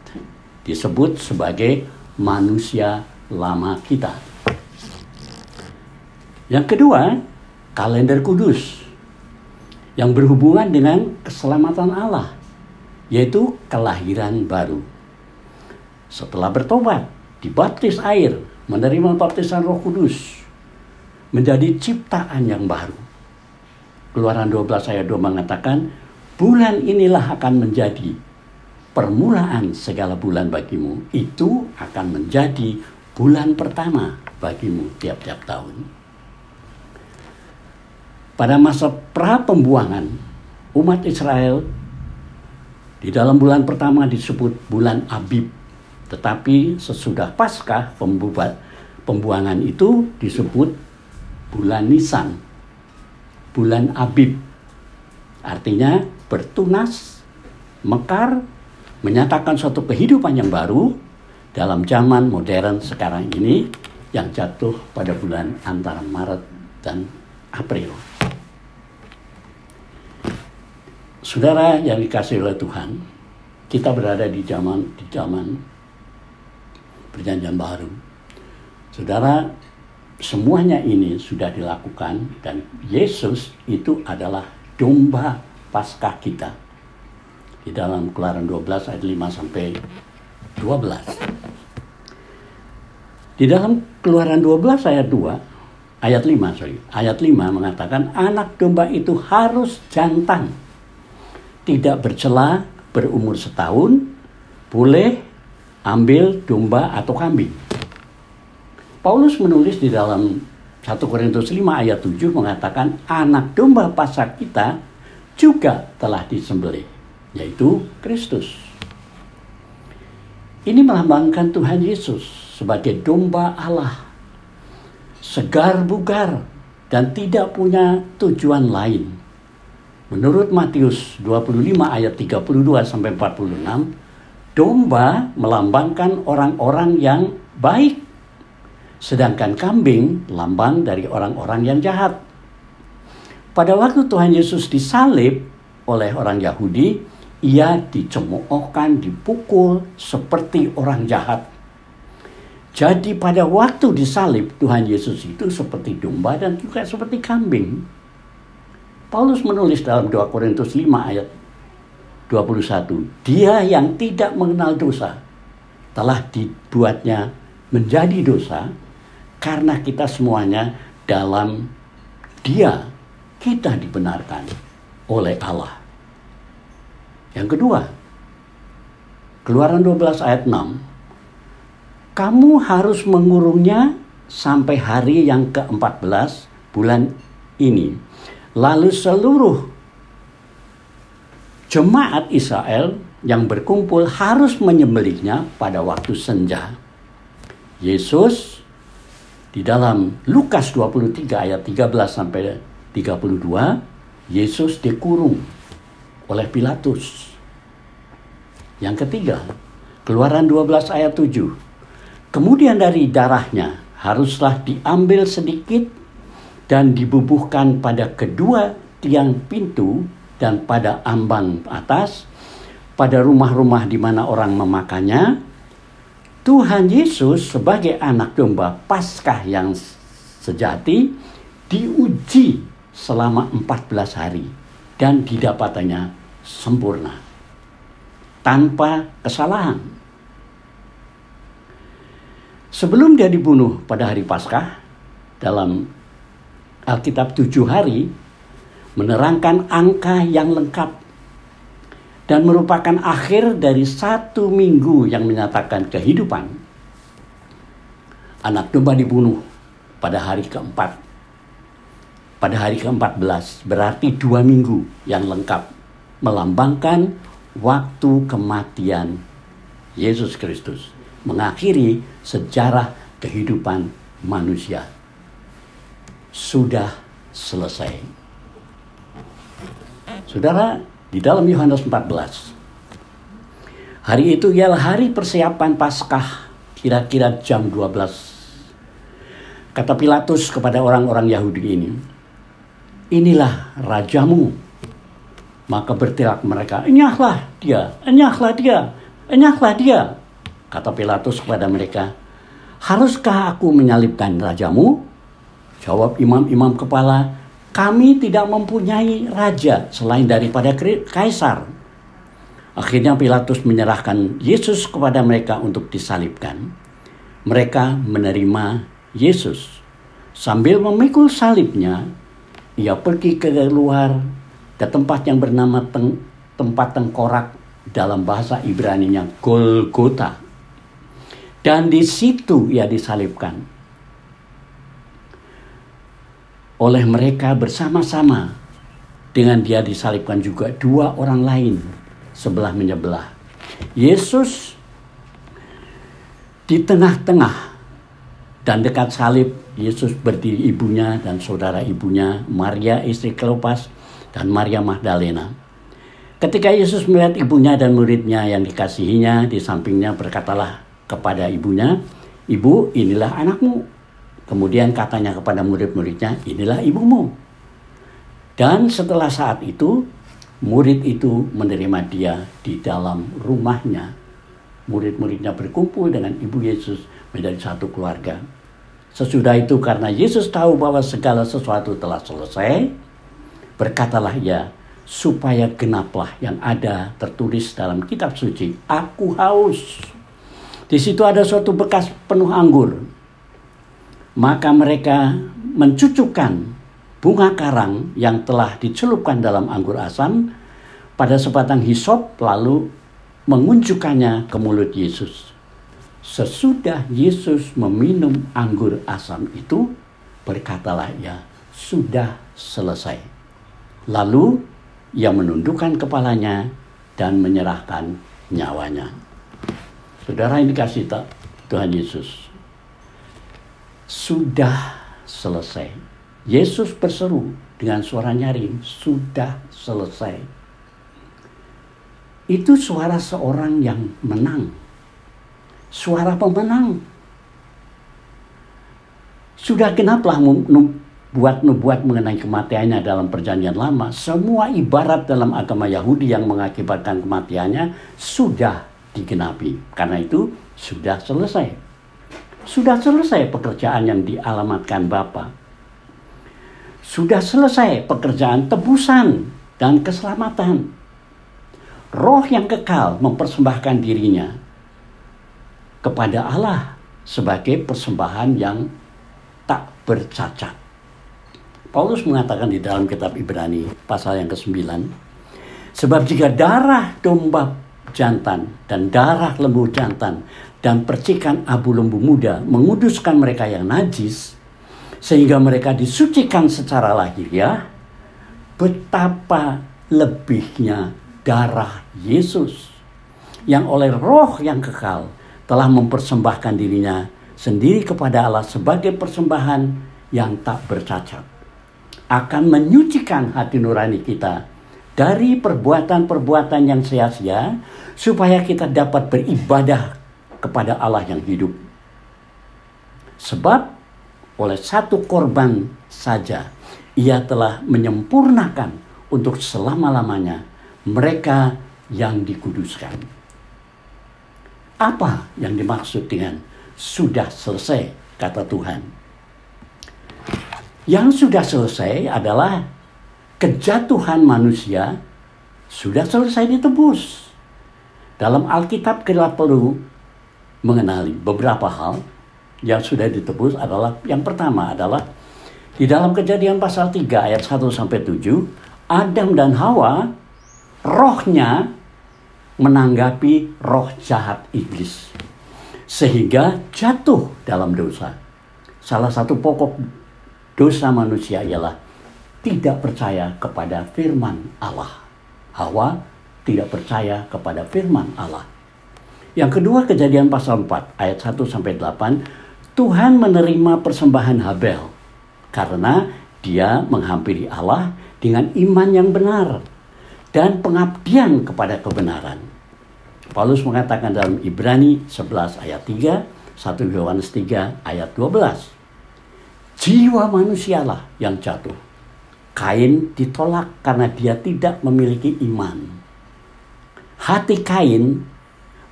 disebut sebagai manusia lama kita. Yang kedua, kalender kudus yang berhubungan dengan keselamatan Allah, yaitu kelahiran baru. Setelah bertobat, dibaptis air, menerima baptisan Roh Kudus, menjadi ciptaan yang baru. Keluaran 12 ayat 2 mengatakan, bulan inilah akan menjadi permulaan segala bulan bagimu. Itu akan menjadi bulan pertama bagimu tiap-tiap tahun. Pada masa pra-pembuangan, umat Israel di dalam bulan pertama disebut bulan Abib. Tetapi sesudah Paskah, pembuangan itu disebut bulan Nisan, bulan Abib. Artinya bertunas, mekar, menyatakan suatu kehidupan yang baru dalam zaman modern sekarang ini yang jatuh pada bulan antara Maret dan April. Saudara yang dikasihi oleh Tuhan, kita berada di zaman Perjanjian Baru. Saudara, semuanya ini sudah dilakukan dan Yesus itu adalah domba Paskah kita. Di dalam Keluaran 12 ayat 5 sampai 12. Di dalam Keluaran 12 ayat 5 mengatakan anak domba itu harus jantan, tidak bercela, berumur setahun, boleh ambil domba atau kambing. Paulus menulis di dalam 1 Korintus 5 ayat 7 mengatakan anak domba Paskah kita juga telah disembelih, yaitu Kristus. Ini melambangkan Tuhan Yesus sebagai domba Allah, segar bugar dan tidak punya tujuan lain. Menurut Matius 25 ayat 32 sampai 46, domba melambangkan orang-orang yang baik, sedangkan kambing lambang dari orang-orang yang jahat. Pada waktu Tuhan Yesus disalib oleh orang Yahudi, ia dicemoohkan, dipukul seperti orang jahat. Jadi pada waktu disalib, Tuhan Yesus itu seperti domba dan juga seperti kambing. Paulus menulis dalam 2 Korintus 5 ayat 21, dia yang tidak mengenal dosa telah dibuatnya menjadi dosa karena kita semuanya dalam dia kita dibenarkan oleh Allah. Yang kedua, Keluaran 12 ayat 6, kamu harus mengurungnya sampai hari yang ke-14 bulan ini. Lalu seluruh jemaat Israel yang berkumpul harus menyembelihnya pada waktu senja. Yesus di dalam Lukas 23 ayat 13 sampai 32, Yesus dikurung oleh Pilatus. Yang ketiga, Keluaran 12 ayat 7. Kemudian dari darahnya haruslah diambil sedikit dan dibubuhkan pada kedua tiang pintu dan pada ambang atas, pada rumah-rumah di mana orang memakannya. Tuhan Yesus sebagai anak domba Paskah yang sejati diuji selama 14 hari dan didapatannya sempurna, tanpa kesalahan. Sebelum dia dibunuh pada hari Paskah, dalam Alkitab 7 hari menerangkan angka yang lengkap dan merupakan akhir dari 1 minggu yang menyatakan kehidupan. Anak domba dibunuh pada hari keempat. Pada hari ke-14 berarti 2 minggu yang lengkap, melambangkan waktu kematian Yesus Kristus, mengakhiri sejarah kehidupan manusia. Sudah selesai. Saudara, di dalam Yohanes 14, hari itu ialah hari persiapan Paskah, kira-kira jam 12. Kata Pilatus kepada orang-orang Yahudi ini, "Inilah rajamu." Maka berteriak mereka, "Enyahlah dia, enyahlah dia, enyahlah dia." Kata Pilatus kepada mereka, "Haruskah aku menyalibkan rajamu?" Jawab imam-imam kepala, "Kami tidak mempunyai raja selain daripada kaisar." Akhirnya Pilatus menyerahkan Yesus kepada mereka untuk disalibkan. Mereka menerima Yesus. Sambil memikul salibnya, ia pergi ke luar ke tempat yang bernama tempat tengkorak, dalam bahasa Ibraninya Golgota. Dan di situ ia disalibkan oleh mereka bersama-sama. Dengan dia disalibkan juga 2 orang lain sebelah menyebelah. Yesus di tengah-tengah, dan dekat salib Yesus berdiri ibunya dan saudara ibunya, Maria istri Kleopas dan Maria Magdalena. Ketika Yesus melihat ibunya dan muridnya yang dikasihinya di sampingnya, berkatalah kepada ibunya, "Ibu, inilah anakmu." Kemudian katanya kepada murid-muridnya, "Inilah ibumu." Dan setelah saat itu, murid itu menerima dia di dalam rumahnya. Murid-muridnya berkumpul dengan ibu Yesus menjadi satu keluarga. Sesudah itu, karena Yesus tahu bahwa segala sesuatu telah selesai, berkatalah ia, supaya genaplah yang ada tertulis dalam kitab suci, "Aku haus." Di situ ada suatu bekas penuh anggur. Maka mereka mencucukkan bunga karang yang telah dicelupkan dalam anggur asam pada sebatang hisop, lalu mengunjukkannya ke mulut Yesus. Sesudah Yesus meminum anggur asam itu, berkatalah ia, "Sudah selesai." Lalu ia menundukkan kepalanya dan menyerahkan nyawanya. Saudara yang dikasihi Tuhan Yesus, sudah selesai. Yesus berseru dengan suara nyaring, "Sudah selesai." Itu suara seorang yang menang. Suara pemenang. Sudah genaplah nubuat mengenai kematiannya dalam perjanjian lama. Semua ibarat dalam agama Yahudi yang mengakibatkan kematiannya sudah digenapi. Karena itu sudah selesai. Sudah selesai pekerjaan yang dialamatkan Bapa. Sudah selesai pekerjaan tebusan dan keselamatan. Roh yang kekal mempersembahkan dirinya kepada Allah sebagai persembahan yang tak bercacat. Paulus mengatakan di dalam kitab Ibrani pasal yang ke-9, "Sebab jika darah domba jantan dan darah lembu jantan dan percikan abu lembu muda menguduskan mereka yang najis, sehingga mereka disucikan secara lahiriah, betapa lebihnya darah Yesus yang oleh roh yang kekal telah mempersembahkan dirinya sendiri kepada Allah sebagai persembahan yang tak bercacat, akan menyucikan hati nurani kita dari perbuatan-perbuatan yang sia-sia, supaya kita dapat beribadah kepada Allah yang hidup. Sebab oleh satu korban saja ia telah menyempurnakan untuk selama-lamanya mereka yang dikuduskan. Apa yang dimaksud dengan sudah selesai, kata Tuhan? Yang sudah selesai adalah kejatuhan manusia sudah selesai ditebus. Dalam Alkitab kita perlu mengenali beberapa hal yang sudah ditebus. Adalah yang pertama adalah di dalam Kejadian pasal 3 ayat 1 sampai 7, Adam dan Hawa rohnya menanggapi roh jahat iblis sehingga jatuh dalam dosa. Salah satu pokok dosa manusia ialah tidak percaya kepada firman Allah. Hawa tidak percaya kepada firman Allah. Yang kedua, Kejadian pasal 4 ayat 1 sampai 8, Tuhan menerima persembahan Habel karena dia menghampiri Allah dengan iman yang benar dan pengabdian kepada kebenaran. Paulus mengatakan dalam Ibrani 11 ayat 3, 1 Yohanes 3 ayat 12, jiwa manusialah yang jatuh. Kain ditolak karena dia tidak memiliki iman. Hati Kain,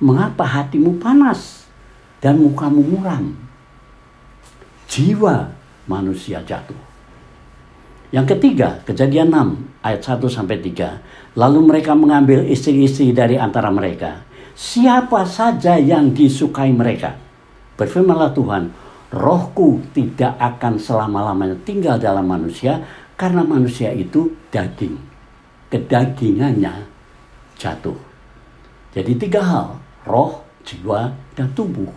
mengapa hatimu panas dan mukamu muram? Jiwa manusia jatuh. Yang ketiga, Kejadian 6 ayat 1 sampai 3. Lalu mereka mengambil istri-istri dari antara mereka, siapa saja yang disukai mereka. Berfirmanlah Tuhan, rohku tidak akan selama-lamanya tinggal dalam manusia, karena manusia itu daging. Kedagingannya jatuh. Jadi 3 hal, roh, jiwa, dan tubuh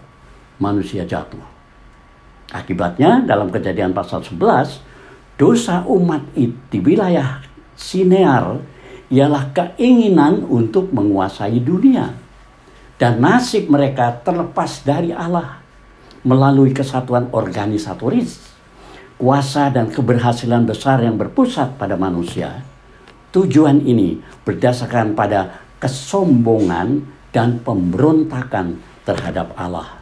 manusia jatuh. Akibatnya dalam Kejadian pasal 11, dosa umat di wilayah Sinear ialah keinginan untuk menguasai dunia. Dan nasib mereka terlepas dari Allah melalui kesatuan organisatoris, kuasa dan keberhasilan besar yang berpusat pada manusia. Tujuan ini berdasarkan pada kesombongan dan pemberontakan terhadap Allah.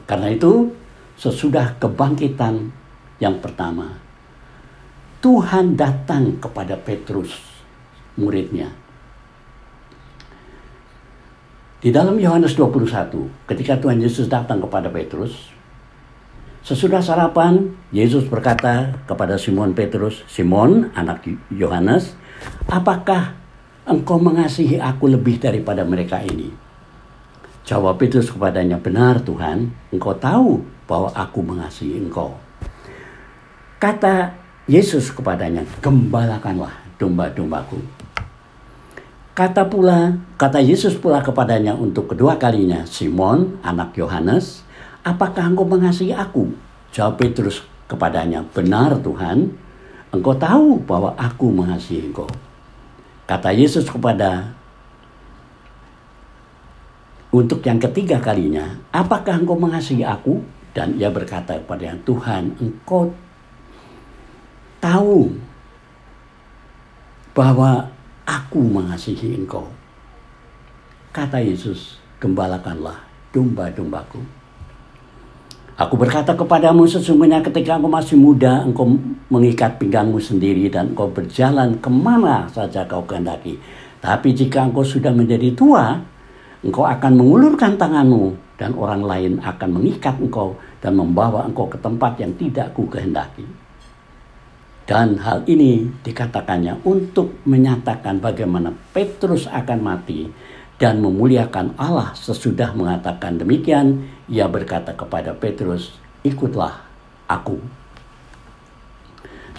Karena itu, sesudah kebangkitan yang pertama, Tuhan datang kepada Petrus, muridnya. Di dalam Yohanes 21, ketika Tuhan Yesus datang kepada Petrus, sesudah sarapan, Yesus berkata kepada Simon Petrus, Simon, anak Yohanes, apakah engkau mengasihi aku lebih daripada mereka ini? Jawab Petrus kepadanya, benar Tuhan, engkau tahu bahwa aku mengasihi engkau. Kata Yesus kepadanya, gembalakanlah domba-dombaku. Kata Yesus pula kepadanya untuk kedua kalinya, Simon, anak Yohanes, apakah engkau mengasihi aku? Jawab Petrus kepadanya, benar Tuhan, engkau tahu bahwa aku mengasihi engkau. Kata Yesus untuk yang ketiga kalinya, apakah engkau mengasihi aku? Dan ia berkata kepadanya, Tuhan, engkau tahu bahwa aku mengasihi engkau. Kata Yesus, gembalakanlah domba-dombaku. Aku berkata kepadamu, sesungguhnya ketika engkau masih muda, engkau mengikat pinggangmu sendiri dan engkau berjalan kemana saja kau kehendaki. Tapi jika engkau sudah menjadi tua, engkau akan mengulurkan tanganmu dan orang lain akan mengikat engkau dan membawa engkau ke tempat yang tidak ku kehendaki. Dan hal ini dikatakannya untuk menyatakan bagaimana Petrus akan mati dan memuliakan Allah. Sesudah mengatakan demikian, ia berkata kepada Petrus, ikutlah aku.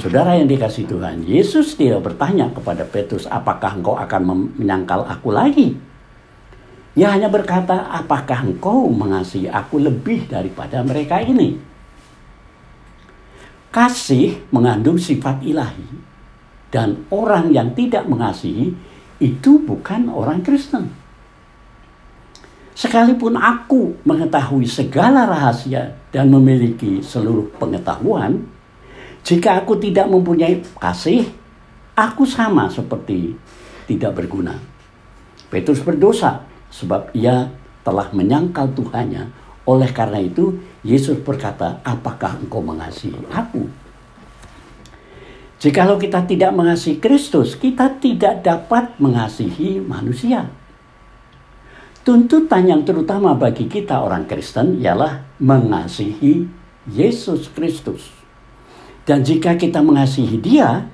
Saudara yang dikasihi Tuhan, Yesus tidak bertanya kepada Petrus, apakah engkau akan menyangkal aku lagi? Ia hanya berkata, apakah engkau mengasihi aku lebih daripada mereka ini? Kasih mengandung sifat ilahi. Dan orang yang tidak mengasihi itu bukan orang Kristen. Sekalipun aku mengetahui segala rahasia dan memiliki seluruh pengetahuan, jika aku tidak mempunyai kasih, aku sama seperti tidak berguna. Petrus berdosa sebab ia telah menyangkal Tuhannya. Oleh karena itu, Yesus berkata, apakah engkau mengasihi aku? Jikalau kita tidak mengasihi Kristus, kita tidak dapat mengasihi manusia. Tuntutan yang terutama bagi kita orang Kristen ialah mengasihi Yesus Kristus. Dan jika kita mengasihi Dia,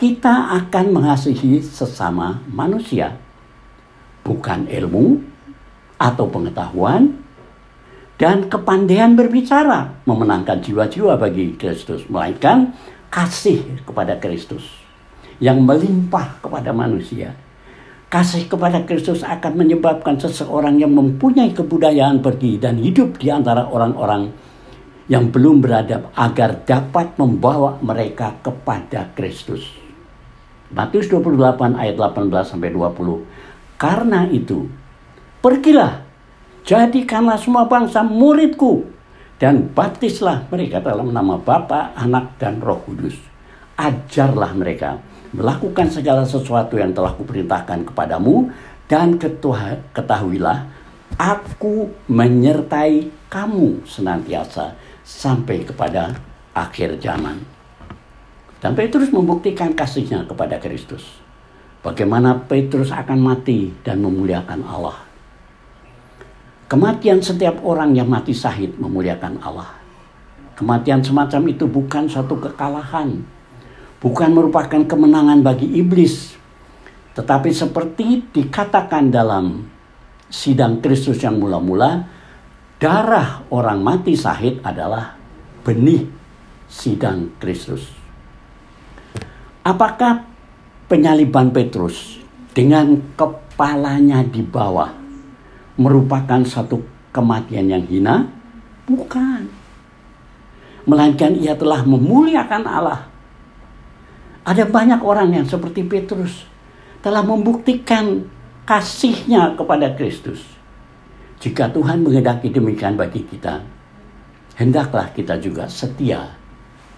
kita akan mengasihi sesama manusia. Bukan ilmu atau pengetahuan dan kepandaian berbicara memenangkan jiwa-jiwa bagi Kristus, melainkan kasih kepada Kristus yang melimpah kepada manusia. Kasih kepada Kristus akan menyebabkan seseorang yang mempunyai kebudayaan pergi dan hidup di antara orang-orang yang belum beradab agar dapat membawa mereka kepada Kristus. Matius 28 ayat 18-20. Karena itu, pergilah, jadikanlah semua bangsa muridku, dan baptislah mereka dalam nama Bapa, Anak, dan Roh Kudus. Ajarlah mereka melakukan segala sesuatu yang telah kuperintahkan kepadamu, dan ketahuilah, aku menyertai kamu senantiasa sampai kepada akhir zaman. Dan Petrus membuktikan kasihnya kepada Kristus. Bagaimana Petrus akan mati dan memuliakan Allah. Kematian setiap orang yang mati syahid memuliakan Allah. Kematian semacam itu bukan suatu kekalahan, bukan merupakan kemenangan bagi iblis, tetapi seperti dikatakan dalam sidang Kristus yang mula-mula, darah orang mati syahid adalah benih sidang Kristus. Apakah penyaliban Petrus dengan kepalanya di bawah merupakan satu kematian yang hina? Bukan. Melainkan ia telah memuliakan Allah. Ada banyak orang yang seperti Petrus telah membuktikan kasihnya kepada Kristus. Jika Tuhan menghendaki demikian bagi kita, hendaklah kita juga setia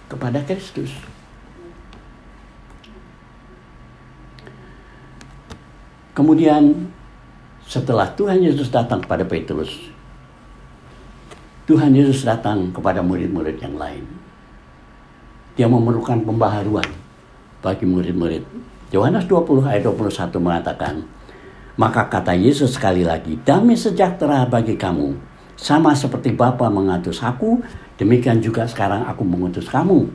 kepada Kristus. Kemudian setelah Tuhan Yesus datang kepada Petrus, Tuhan Yesus datang kepada murid-murid yang lain. Dia memerlukan pembaharuan bagi murid-murid. Yohanes 20 ayat 21 mengatakan, maka kata Yesus sekali lagi, damai sejahtera bagi kamu. Sama seperti Bapa mengutus aku, demikian juga sekarang aku mengutus kamu.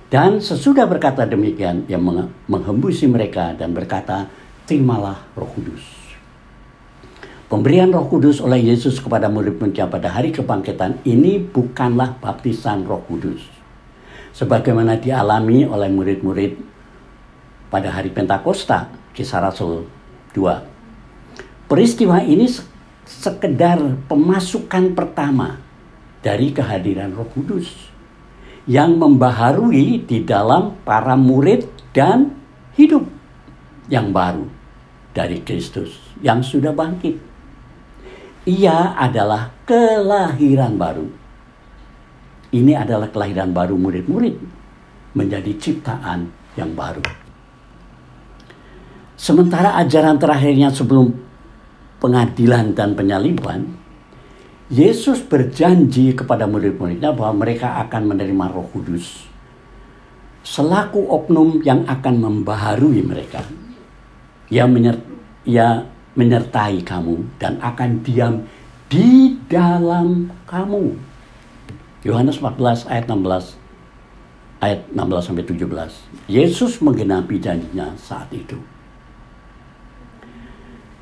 Dan sesudah berkata demikian, ia menghembusi mereka dan berkata, terimalah Roh Kudus. Pemberian Roh Kudus oleh Yesus kepada murid-muridnya pada hari kebangkitan ini bukanlah baptisan Roh Kudus, sebagaimana dialami oleh murid-murid pada hari Pentakosta, Kisah Rasul 2. Peristiwa ini sekedar pemasukan pertama dari kehadiran Roh Kudus yang membaharui di dalam para murid dan hidup yang baru dari Kristus yang sudah bangkit. Ia adalah kelahiran baru. Ini adalah kelahiran baru murid-murid menjadi ciptaan yang baru. Sementara ajaran terakhirnya sebelum pengadilan dan penyaliban, Yesus berjanji kepada murid-muridnya bahwa mereka akan menerima Roh Kudus selaku oknum yang akan membaharui mereka. Ia menyertai kamu dan akan diam di dalam kamu. Yohanes 14 ayat 16-17. Yesus menggenapi janjinya saat itu.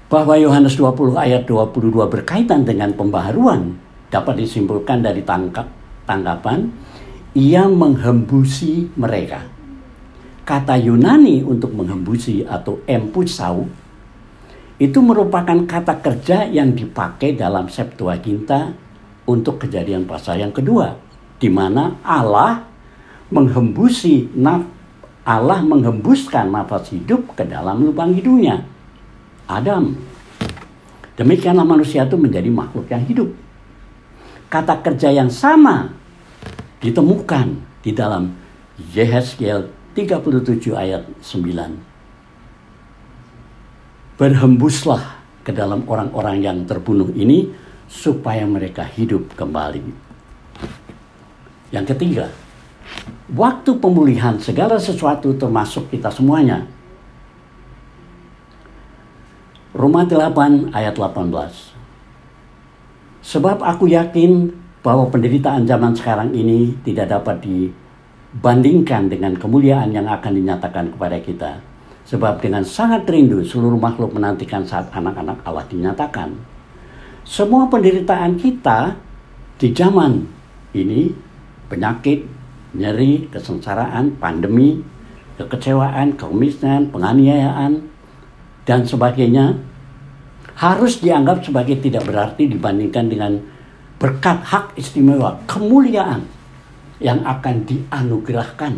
Bahwa Yohanes 20 ayat 22 berkaitan dengan pembaharuan dapat disimpulkan dari tanggapan ia menghembusi mereka. Kata Yunani untuk menghembusi atau empusau itu merupakan kata kerja yang dipakai dalam Septuaginta untuk Kejadian pasal yang kedua, di mana Allah menghembuskan nafas hidup ke dalam lubang hidungnya, Adam. Demikianlah manusia itu menjadi makhluk yang hidup. Kata kerja yang sama ditemukan di dalam Yehezkiel 37 ayat 9. Berhembuslah ke dalam orang-orang yang terbunuh ini supaya mereka hidup kembali. Yang ketiga, waktu pemulihan segala sesuatu termasuk kita semuanya. Roma 8 ayat 18. Sebab aku yakin bahwa penderitaan zaman sekarang ini tidak dapat dibandingkan dengan kemuliaan yang akan dinyatakan kepada kita. Sebab dengan sangat rindu seluruh makhluk menantikan saat anak-anak Allah dinyatakan. Semua penderitaan kita di zaman ini, penyakit, nyeri, kesengsaraan, pandemi, kekecewaan, kemiskinan, penganiayaan, dan sebagainya, harus dianggap sebagai tidak berarti dibandingkan dengan berkat hak istimewa, kemuliaan yang akan dianugerahkan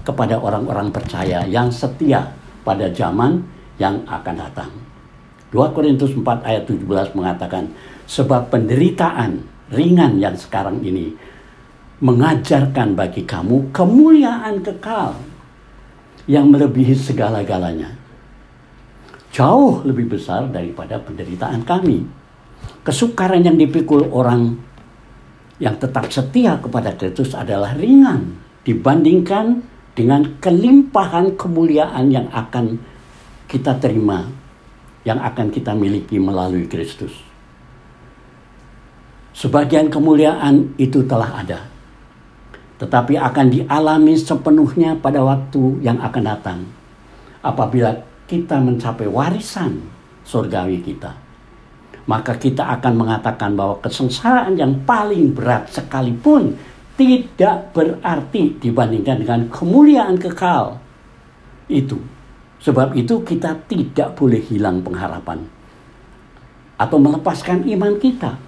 kepada orang-orang percaya yang setia pada zaman yang akan datang. 2 Korintus 4 ayat 17 mengatakan, sebab penderitaan ringan yang sekarang ini mengajarkan bagi kamu kemuliaan kekal yang melebihi segala-galanya. Jauh lebih besar daripada penderitaan kami. Kesukaran yang dipikul orang yang tetap setia kepada Kristus adalah ringan dibandingkan dengan kelimpahan kemuliaan yang akan kita terima, yang akan kita miliki melalui Kristus. Sebagian kemuliaan itu telah ada, tetapi akan dialami sepenuhnya pada waktu yang akan datang, apabila kita mencapai warisan surgawi kita. Maka kita akan mengatakan bahwa kesengsaraan yang paling berat sekalipun tidak berarti dibandingkan dengan kemuliaan kekal itu. Sebab itu kita tidak boleh hilang pengharapan atau melepaskan iman kita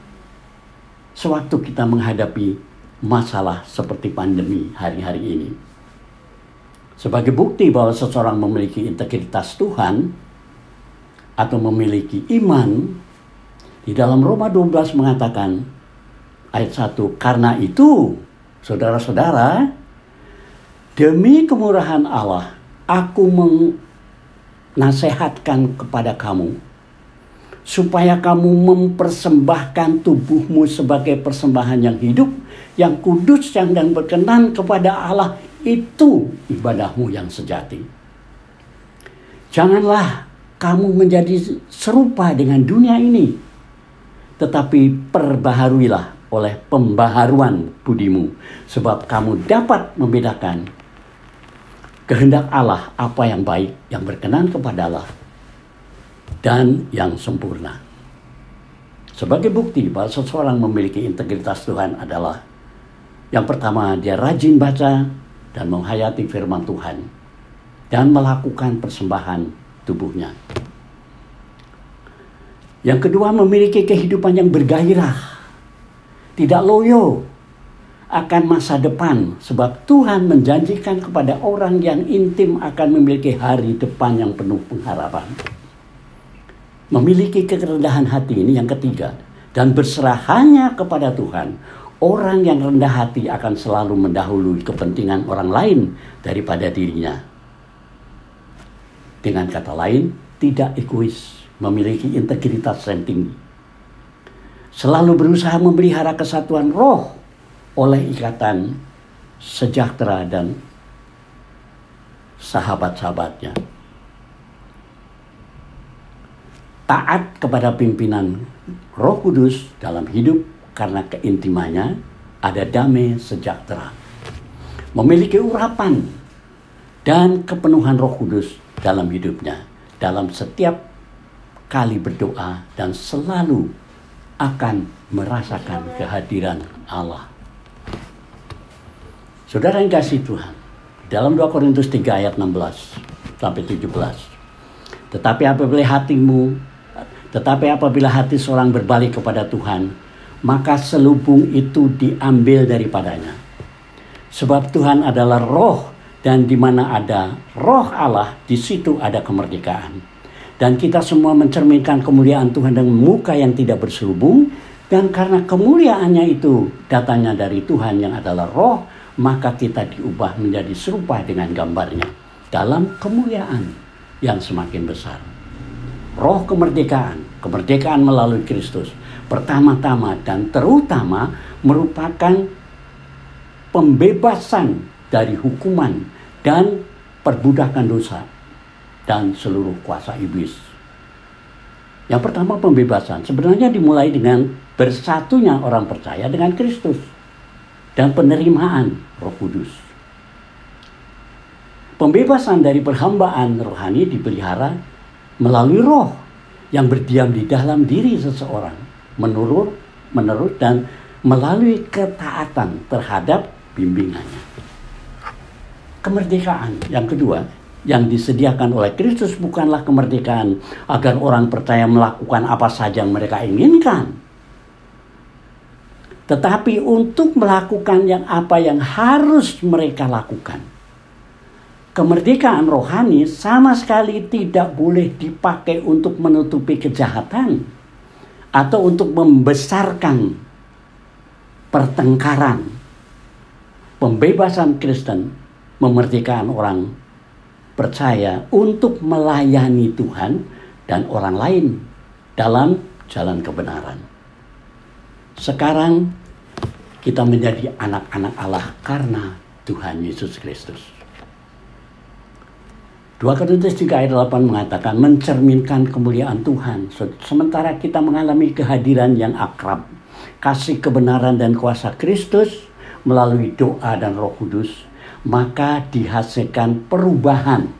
sewaktu kita menghadapi masalah seperti pandemi hari-hari ini. Sebagai bukti bahwa seseorang memiliki integritas Tuhan atau memiliki iman, di dalam Roma 12 mengatakan ayat 1, karena itu saudara-saudara, demi kemurahan Allah aku menasehatkan kepada kamu supaya kamu mempersembahkan tubuhmu sebagai persembahan yang hidup, yang kudus, yang dan berkenan kepada Allah. Itu ibadahmu yang sejati. Janganlah kamu menjadi serupa dengan dunia ini, tetapi perbaharuilah oleh pembaharuan budimu, sebab kamu dapat membedakan kehendak Allah, apa yang baik, yang berkenan kepada Allah, dan yang sempurna. Sebagai bukti bahwa seseorang memiliki integritas Tuhan adalah, yang pertama, dia rajin baca dan menghayati firman Tuhan dan melakukan persembahan tubuhnya. Yang kedua, memiliki kehidupan yang bergairah, tidak loyo akan masa depan, sebab Tuhan menjanjikan kepada orang yang intim akan memiliki hari depan yang penuh pengharapan. Memiliki kerendahan hati ini yang ketiga, dan berserah hanya kepada Tuhan. Orang yang rendah hati akan selalu mendahului kepentingan orang lain daripada dirinya. Dengan kata lain, tidak egois, memiliki integritas yang tinggi. Selalu berusaha memelihara kesatuan roh oleh ikatan sejahtera dan sahabat-sahabatnya. Taat kepada pimpinan Roh Kudus dalam hidup, karena keintimannya ada damai sejahtera. Memiliki urapan dan kepenuhan Roh Kudus dalam hidupnya, dalam setiap kali berdoa, dan selalu akan merasakan kehadiran Allah. Saudara yang kasih Tuhan, dalam 2 Korintus 3 ayat 16 sampai 17. Tetapi apabila hati seorang berbalik kepada Tuhan, maka selubung itu diambil daripadanya. Sebab Tuhan adalah roh, dan di mana ada roh Allah, di situ ada kemerdekaan. Dan kita semua mencerminkan kemuliaan Tuhan dengan muka yang tidak berselubung. Dan karena kemuliaannya itu datangnya dari Tuhan yang adalah roh, maka kita diubah menjadi serupa dengan gambarnya dalam kemuliaan yang semakin besar. Roh kemerdekaan, kemerdekaan melalui Kristus, pertama-tama dan terutama merupakan pembebasan dari hukuman dan perbudakan dosa dan seluruh kuasa iblis. Yang pertama, pembebasan sebenarnya dimulai dengan bersatunya orang percaya dengan Kristus dan penerimaan Roh Kudus. Pembebasan dari perhambaan rohani dipelihara melalui roh yang berdiam di dalam diri seseorang menurut dan melalui ketaatan terhadap bimbingannya. Kemerdekaan yang kedua yang disediakan oleh Kristus bukanlah kemerdekaan agar orang percaya melakukan apa saja yang mereka inginkan, tetapi untuk melakukan apa yang harus mereka lakukan. Kemerdekaan rohani sama sekali tidak boleh dipakai untuk menutupi kejahatan atau untuk membesarkan pertengkaran. Pembebasan Kristen memerdekakan orang percaya untuk melayani Tuhan dan orang lain dalam jalan kebenaran. Sekarang kita menjadi anak-anak Allah karena Tuhan Yesus Kristus. 2 Korintus 3 ayat 8 mengatakan mencerminkan kemuliaan Tuhan. Sementara kita mengalami kehadiran yang akrab, kasih kebenaran dan kuasa Kristus melalui doa dan Roh Kudus, maka dihasilkan perubahan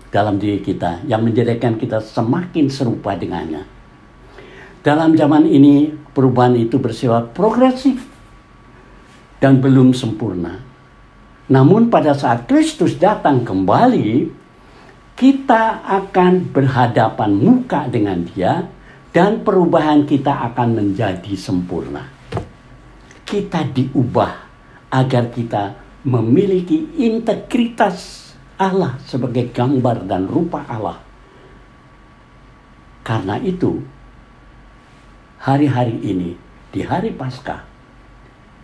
dalam diri kita yang menjadikan kita semakin serupa dengannya. Dalam zaman ini perubahan itu bersifat progresif dan belum sempurna. Namun pada saat Kristus datang kembali, kita akan berhadapan muka dengan Dia dan perubahan kita akan menjadi sempurna. Kita diubah agar kita memiliki integritas Allah sebagai gambar dan rupa Allah. Karena itu, hari-hari ini, di hari Paskah,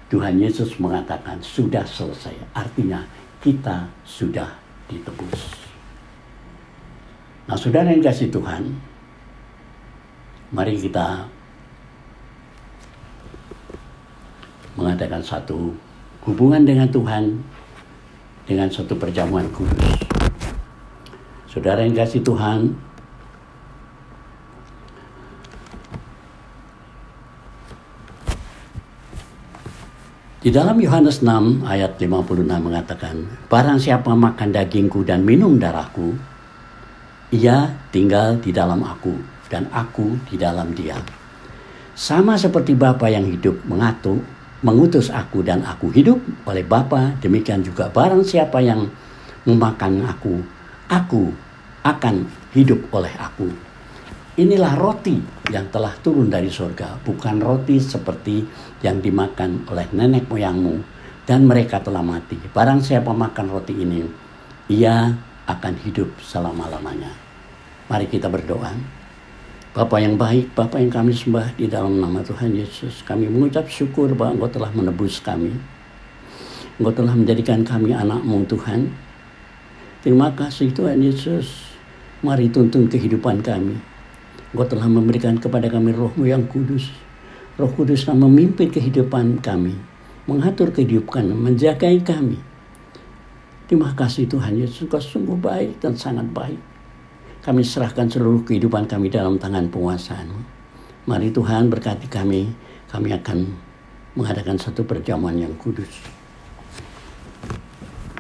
Tuhan Yesus mengatakan sudah selesai. Artinya kita sudah ditebus. Nah, saudara yang kasih Tuhan, mari kita mengadakan satu hubungan dengan Tuhan dengan suatu perjamuan kudus. Saudara yang kasih Tuhan, di dalam Yohanes 6 ayat 56 mengatakan, barang siapa makan dagingku dan minum darahku, ia tinggal di dalam aku dan aku di dalam dia. Sama seperti Bapa yang hidup mengutus aku dan aku hidup oleh Bapa, demikian juga barang siapa yang memakan aku akan hidup oleh aku. Inilah roti yang telah turun dari surga, bukan roti seperti yang dimakan oleh nenek moyangmu dan mereka telah mati. Barang siapa makan roti ini, ia akan hidup selama-lamanya. Mari kita berdoa. Bapa yang baik, Bapa yang kami sembah di dalam nama Tuhan Yesus, kami mengucap syukur bahwa Engkau telah menebus kami. Engkau telah menjadikan kami anak-Mu Tuhan. Terima kasih Tuhan Yesus. Mari tuntun kehidupan kami. Engkau telah memberikan kepada kami Roh-Mu yang kudus. Roh Kudus telah memimpin kehidupan kami, mengatur kehidupan, menjagai kami. Terima kasih Tuhan Yesus, Engkau sungguh baik dan sangat baik. Kami serahkan seluruh kehidupan kami dalam tangan penguasa-Mu. Mari Tuhan berkati kami. Kami akan mengadakan satu perjamuan yang kudus.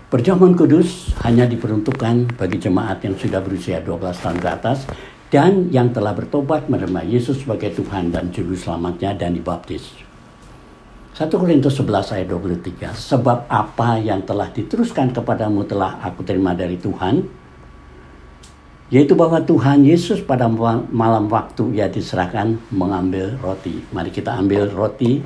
Perjamuan kudus hanya diperuntukkan bagi jemaat yang sudah berusia 12 tahun ke atas dan yang telah bertobat menerima Yesus sebagai Tuhan dan Juru Selamatnya dan dibaptis. 1 Korintus 11 ayat 23. Sebab apa yang telah diteruskan kepadamu telah aku terima dari Tuhan, yaitu bahwa Tuhan Yesus pada malam waktu ia diserahkan mengambil roti. Mari kita ambil roti.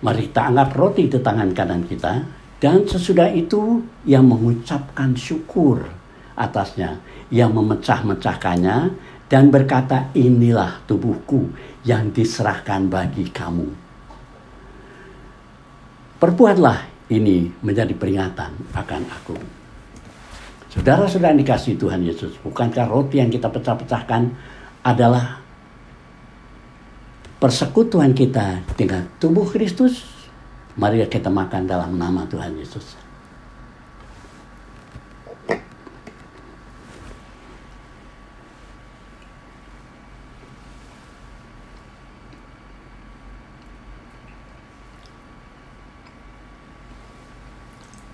Mari kita angkat roti di tangan kanan kita. Dan sesudah itu ia mengucapkan syukur atasnya, yang memecah-mecahkannya dan berkata, inilah tubuhku yang diserahkan bagi kamu. Perbuatlah ini menjadi peringatan akan aku. Saudara-saudara yang dikasihi Tuhan Yesus, bukankah roti yang kita pecah-pecahkan adalah persekutuan kita dengan tubuh Kristus? Mari kita makan dalam nama Tuhan Yesus.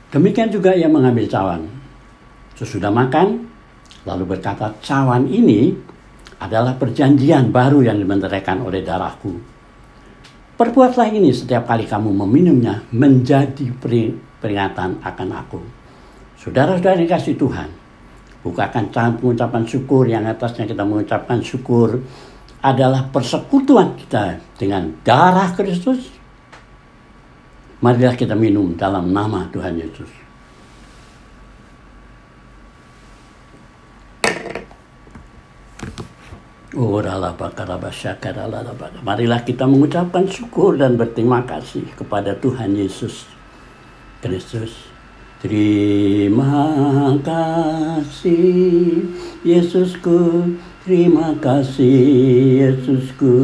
Demikian juga ia mengambil cawan. Sesudah makan, lalu berkata, cawan ini adalah perjanjian baru yang dibenteraikan oleh darahku. Perbuatlah ini setiap kali kamu meminumnya menjadi peringatan akan aku. Saudara-saudara yang dikasihi Tuhan, bukakan cawan pengucapan syukur yang atasnya kita mengucapkan syukur adalah persekutuan kita dengan darah Kristus. Marilah kita minum dalam nama Tuhan Yesus. Marilah kita mengucapkan syukur dan berterima kasih kepada Tuhan Yesus Kristus. Terima kasih Yesusku, terima kasih Yesusku.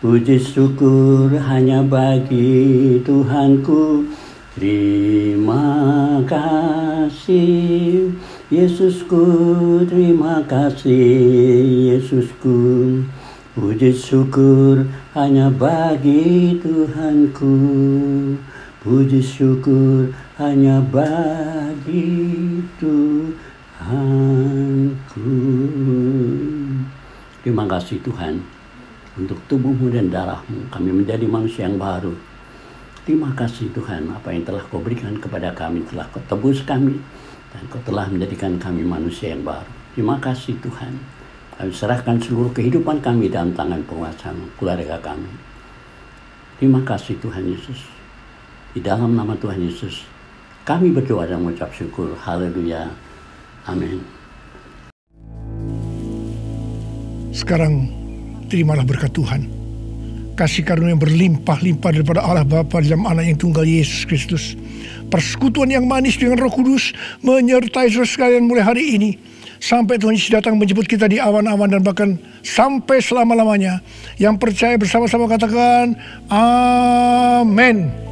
Puji syukur hanya bagi Tuhanku. Terima kasih Yesusku, terima kasih Yesusku. Puji syukur hanya bagi Tuhanku. Puji syukur hanya bagi Tuhanku. Terima kasih Tuhan. Untuk tubuhmu dan darahmu, kami menjadi manusia yang baru. Terima kasih Tuhan, apa yang telah kau berikan kepada kami, telah kau tebus kami, dan kau telah menjadikan kami manusia yang baru. Terima kasih Tuhan. Kami serahkan seluruh kehidupan kami dalam tangan penguasa keluarga kami. Terima kasih Tuhan Yesus. Di dalam nama Tuhan Yesus, kami berdoa dan mengucap syukur. Haleluya. Amin. Sekarang terimalah berkat Tuhan, kasih karunia yang berlimpah-limpah daripada Allah Bapa dalam Anak yang tunggal Yesus Kristus, persekutuan yang manis dengan Roh Kudus menyertai saudara sekalian mulai hari ini sampai Tuhan Yesus datang menjemput kita di awan-awan dan bahkan sampai selama-lamanya. Yang percaya bersama-sama katakan amin.